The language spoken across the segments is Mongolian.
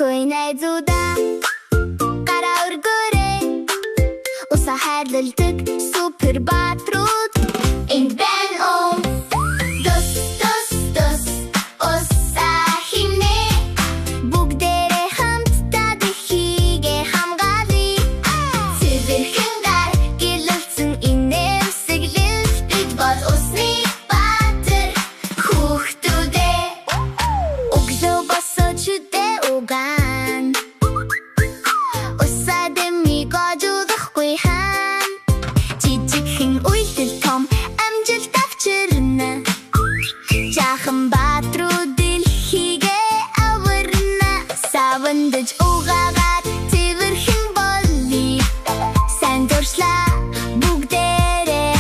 найзуудаа гараа өргөөрэй. Усаа хайрлалдаг супер баатрууд энд байна оо. Дос дос дос усаа хийнэ. Бүгдээрээ хамтдаа дэлхийгээ хамгаалъя. Цэвэрхэн гар гэлэлцэн инээмсэглэл бид бол усны баатар хүүхдүүдээ. Өглөө босоод шүдээ угаан. Усаа дэмийг оожуулахгүй хаан. Жижигхэн үйлдэл том амжилт авчирна. Жаахан баатрууд дэлхийгээ аварна. Савандаж угаагаад цэвэрхэн болъё. Сайн дуршлаа бүгдээрээ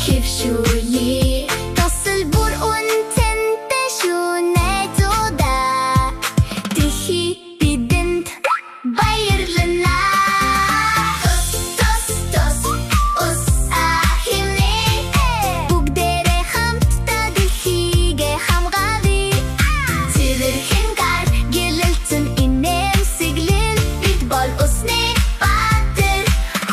хэвшүүлье. Тусал бүр үнэтэй шүү найзуудаа. Дэлхий бидэнд баярлана. Тос тос усаа хийнэ. Бүгдээрээ хамтдаа дэлхийгээ хамгаалъя. Цэвэрхэн гар гэлэлцэн инээмсэглэл бид бол усны баатар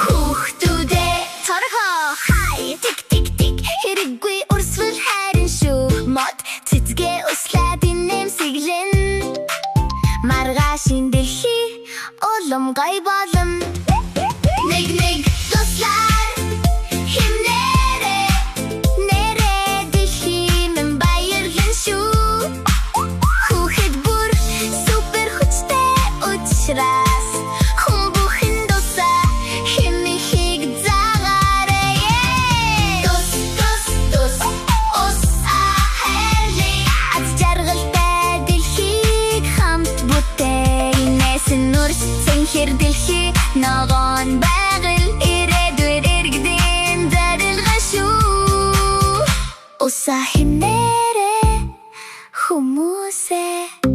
хүүхдүүдээ. Цорхоо хай тик тик тик хэрэггүй урсвал хайрын шүү. Мод цэцгээ услаад инээмсэглэн. Маргаашийн дэлхий улам гай болно. Нэг туслаар хэмнээрээ. Нэрээ дэлхий минь баярлан шүү. Хүүхэд бүр супер хүчтэй учраас хүн бүхэн дусаа хэмэхийг заагаарай. Тус тус тус усаа хайрлая. Аз жаргалтай дэлхийг хамт бүтээнээс нүрс цэнхэр дэлхий ногоон байгаль ирээдүйд иргэдийн зорилгоо шүү. Усаа хийнээрээ хүмүүсээ.